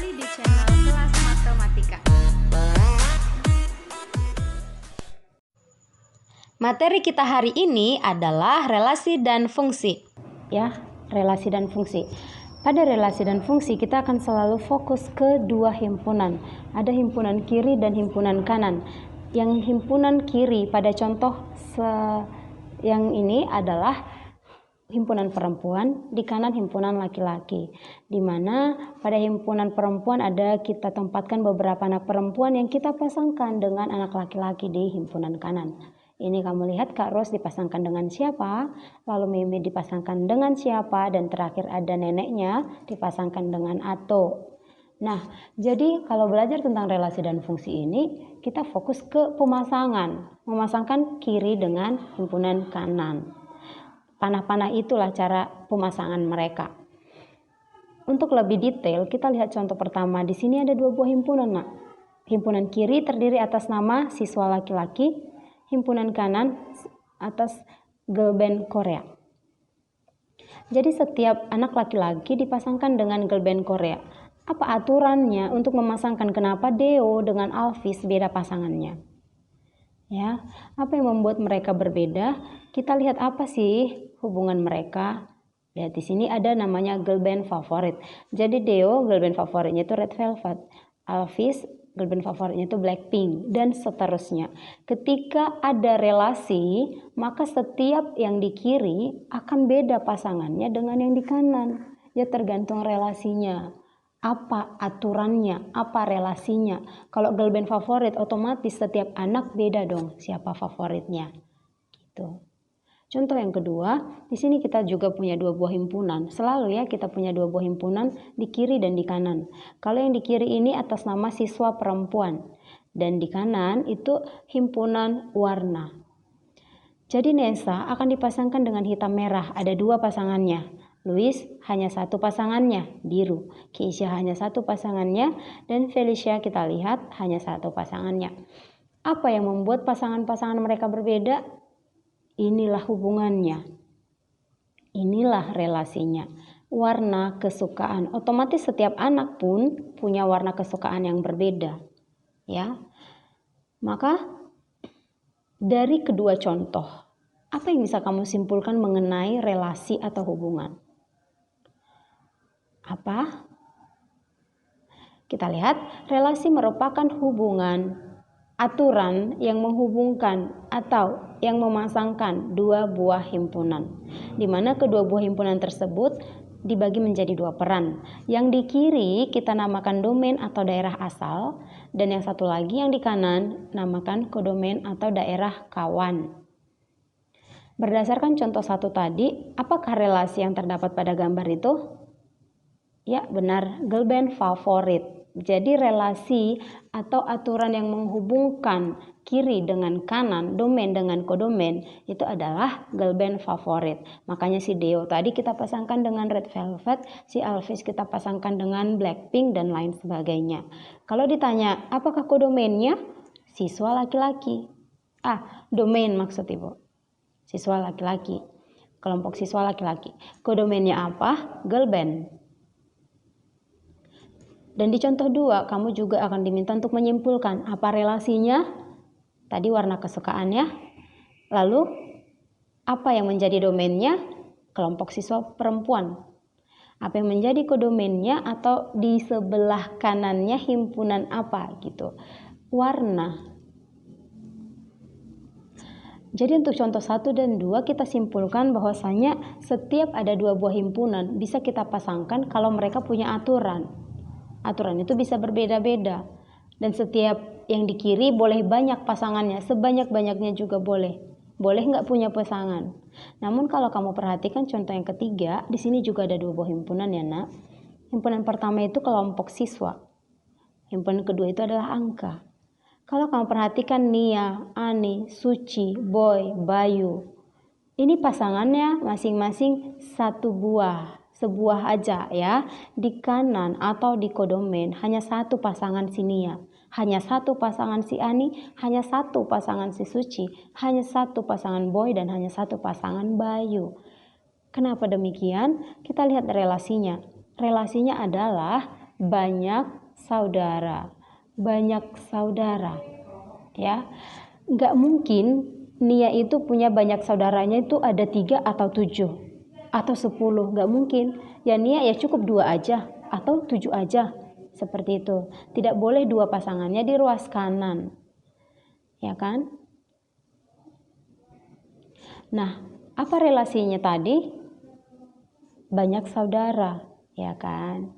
kembali di channel Kelas Matematika. Materi kita hari ini adalah relasi dan fungsi. Ya, relasi dan fungsi. Pada relasi dan fungsi kita akan selalu fokus ke dua himpunan. Ada himpunan kiri dan himpunan kanan. Yang himpunan kiri pada contoh yang ini adalah himpunan perempuan, di kanan himpunan laki-laki. Di mana pada himpunan perempuan kita tempatkan beberapa anak perempuan yang kita pasangkan dengan anak laki-laki di himpunan kanan. Ini kamu lihat Kak Ros dipasangkan dengan siapa, lalu Mimi dipasangkan dengan siapa, dan terakhir ada neneknya dipasangkan dengan Ato. Nah, jadi kalau belajar tentang relasi dan fungsi ini, kita fokus ke pemasangan, memasangkan kiri dengan himpunan kanan. Panah-panah itulah cara pemasangan mereka. Untuk lebih detail, kita lihat contoh pertama. Di sini ada dua buah himpunan, Nak. Himpunan kiri terdiri atas nama siswa laki-laki, himpunan kanan atas girl band Korea. Jadi setiap anak laki-laki dipasangkan dengan girl band Korea. Apa aturannya untuk memasangkan? Kenapa Deo dengan Alvis beda pasangannya? Ya, apa yang membuat mereka berbeda? Kita lihat apa sih hubungan mereka. Lihat di sini ada namanya girl band favorit. Jadi Deo girl band favoritnya itu Red Velvet, Alvis girl band favoritnya itu Blackpink, dan seterusnya. Ketika ada relasi, maka setiap yang di kiri akan beda pasangannya dengan yang di kanan. Ya tergantung relasinya. Apa aturannya, apa relasinya. Kalau girl band favorit, otomatis setiap anak beda dong siapa favoritnya. Gitu. Contoh yang kedua, di sini kita juga punya dua buah himpunan. Selalu ya kita punya dua buah himpunan di kiri dan di kanan. Kalau yang di kiri ini atas nama siswa perempuan, dan di kanan itu himpunan warna. Jadi Nesa akan dipasangkan dengan hitam merah, ada dua pasangannya. Louis hanya satu pasangannya, biru. Keisha hanya satu pasangannya, dan Felicia kita lihat hanya satu pasangannya. Apa yang membuat pasangan-pasangan mereka berbeda? Inilah hubungannya. Inilah relasinya. Warna kesukaan. Otomatis setiap anak pun punya warna kesukaan yang berbeda. Ya. Maka dari kedua contoh, apa yang bisa kamu simpulkan mengenai relasi atau hubungan? Apa? Kita lihat, relasi merupakan hubungan, aturan yang menghubungkan atau yang memasangkan dua buah himpunan, di mana kedua buah himpunan tersebut dibagi menjadi dua peran. Yang di kiri kita namakan domain atau daerah asal, dan yang satu lagi yang di kanan namakan kodomain atau daerah kawan. Berdasarkan contoh satu tadi, apakah relasi yang terdapat pada gambar itu? Ya, benar, girl band favorit. Jadi relasi atau aturan yang menghubungkan kiri dengan kanan, domain dengan kodomain, itu adalah girl band favorit. Makanya si Deo tadi kita pasangkan dengan Red Velvet, si Alvis kita pasangkan dengan Blackpink, dan lain sebagainya. Kalau ditanya, apakah kodomainnya? Siswa laki-laki. Domain maksud Ibu. Siswa laki-laki. Kelompok siswa laki-laki. Kodomainnya apa? Girl band. Dan di contoh 2, kamu juga akan diminta untuk menyimpulkan apa relasinya, tadi warna kesukaannya, lalu apa yang menjadi domainnya, kelompok siswa perempuan. Apa yang menjadi kodomainnya atau di sebelah kanannya himpunan apa gitu. Warna. Jadi untuk contoh 1 dan 2 kita simpulkan bahwasanya setiap ada dua buah himpunan bisa kita pasangkan kalau mereka punya aturan. Aturan itu bisa berbeda-beda, dan setiap yang di kiri boleh banyak pasangannya, sebanyak-banyaknya juga boleh. Boleh nggak punya pasangan. Namun kalau kamu perhatikan contoh yang ketiga, di sini juga ada dua buah himpunan ya Nak. Himpunan pertama itu kelompok siswa. Himpunan kedua itu adalah angka. Kalau kamu perhatikan Nia, Ani, Suci, Boy, Bayu, ini pasangannya masing-masing satu buah. Sebuah aja ya, di kanan atau di kodomain hanya satu pasangan si Nia, hanya satu pasangan si Ani, hanya satu pasangan si Suci, hanya satu pasangan Boy, dan hanya satu pasangan Bayu. Kenapa demikian? Kita lihat relasinya. Relasinya adalah banyak saudara. Banyak saudara. Ya, nggak mungkin Nia itu punya banyak saudaranya itu ada 3 atau 7 atau 10, nggak mungkin. Ya Nia ya cukup 2 aja atau 7 aja, seperti itu. Tidak boleh 2 pasangannya di ruas kanan, ya kan? Nah, apa relasinya tadi? Banyak saudara, ya kan?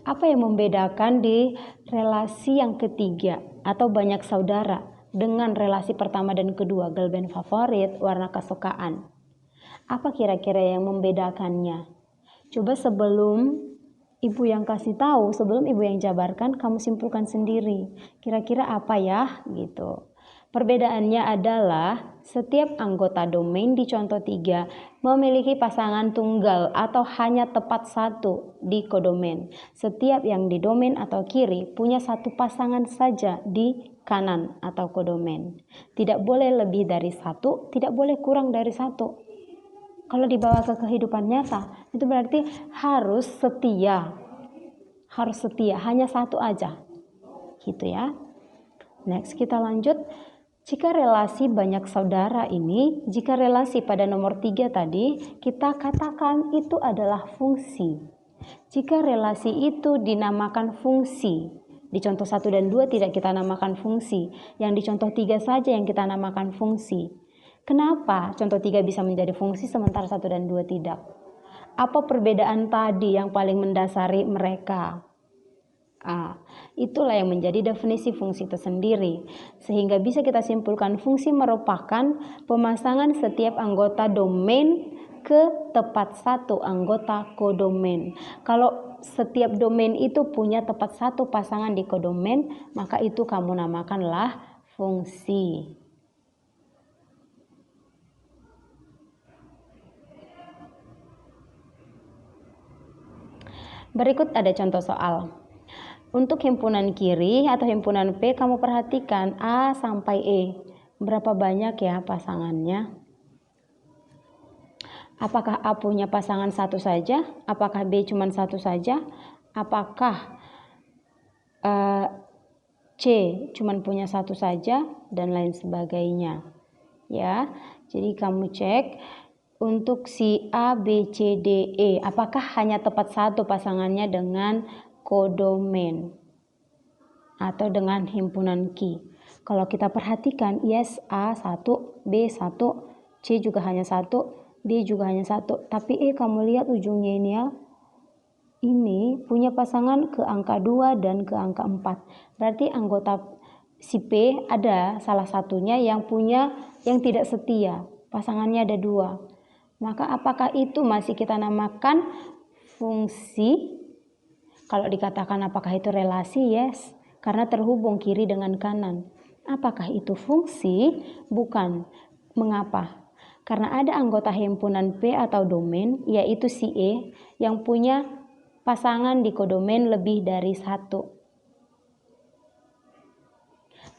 Apa yang membedakan di relasi yang ketiga atau banyak saudara dengan relasi pertama dan kedua, girl band favorit, warna kesukaan? Apa kira-kira yang membedakannya? Coba sebelum ibu yang kasih tahu, sebelum ibu yang jabarkan, kamu simpulkan sendiri. Kira-kira apa ya? Gitu. Perbedaannya adalah setiap anggota domain di contoh 3 memiliki pasangan tunggal atau hanya tepat 1 di kodomain. Setiap yang di domain atau kiri punya 1 pasangan saja di kanan atau kodomain. Tidak boleh lebih dari 1, tidak boleh kurang dari 1. Kalau dibawa ke kehidupan nyata, itu berarti harus setia. Harus setia, hanya 1 aja. Gitu ya. Next kita lanjut. Jika relasi banyak saudara ini, jika relasi pada nomor 3 tadi, kita katakan itu adalah fungsi. Jika relasi itu dinamakan fungsi, di contoh 1 dan 2 tidak kita namakan fungsi, yang di contoh 3 saja yang kita namakan fungsi. Kenapa contoh 3 bisa menjadi fungsi sementara 1 dan 2 tidak? Apa perbedaan tadi yang paling mendasari mereka? Itulah yang menjadi definisi fungsi itu sendiri. Sehingga bisa kita simpulkan fungsi merupakan pemasangan setiap anggota domain ke tepat 1 anggota kodomain. Kalau setiap domain itu punya tepat 1 pasangan di kodomain, maka itu kamu namakanlah fungsi. Berikut ada contoh soal. Untuk himpunan kiri atau himpunan P, kamu perhatikan A sampai E. Berapa banyak ya pasangannya? Apakah A punya pasangan 1 saja? Apakah B cuma 1 saja? Apakah C cuma punya 1 saja? Dan lain sebagainya. Ya, jadi kamu cek untuk si A, B, C, D, E. Apakah hanya tepat 1 pasangannya dengan kodomain atau dengan himpunan Q. Kalau kita perhatikan, yes, A 1, B 1, C juga hanya 1, D juga hanya 1. Tapi kamu lihat ujungnya ini ya, ini punya pasangan ke angka 2 dan ke angka 4. Berarti anggota si P ada salah satunya yang tidak setia, pasangannya ada 2. Maka apakah itu masih kita namakan fungsi? Kalau dikatakan apakah itu relasi? Yes, karena terhubung kiri dengan kanan. Apakah itu fungsi? Bukan. Mengapa? Karena ada anggota himpunan P atau domain, yaitu si E, yang punya pasangan di kodomain lebih dari 1.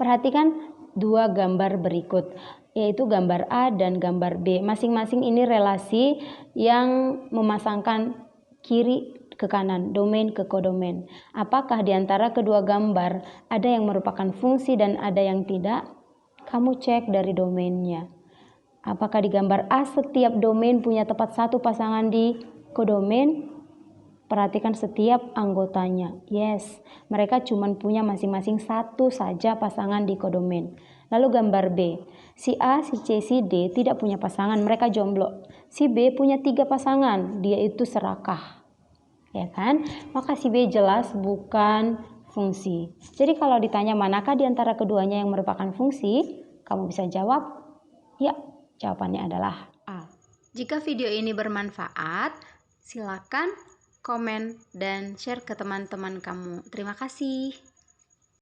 Perhatikan 2 gambar berikut, yaitu gambar A dan gambar B. Masing-masing ini relasi yang memasangkan kiri ke kanan, domain ke kodomain. Apakah di antara kedua gambar ada yang merupakan fungsi dan ada yang tidak? Kamu cek dari domainnya. Apakah di gambar A setiap domain punya tepat 1 pasangan di kodomain? Perhatikan setiap anggotanya. Yes, mereka cuma punya masing-masing 1 saja pasangan di kodomain. Lalu gambar B, si A, si C, si D tidak punya pasangan, mereka jomblo. Si B punya 3 pasangan, dia itu serakah. Ya kan? Maka si B jelas bukan fungsi. Jadi kalau ditanya manakah di antara keduanya yang merupakan fungsi, kamu bisa jawab, ya, jawabannya adalah A. Jika video ini bermanfaat, silakan komen dan share ke teman-teman kamu. Terima kasih.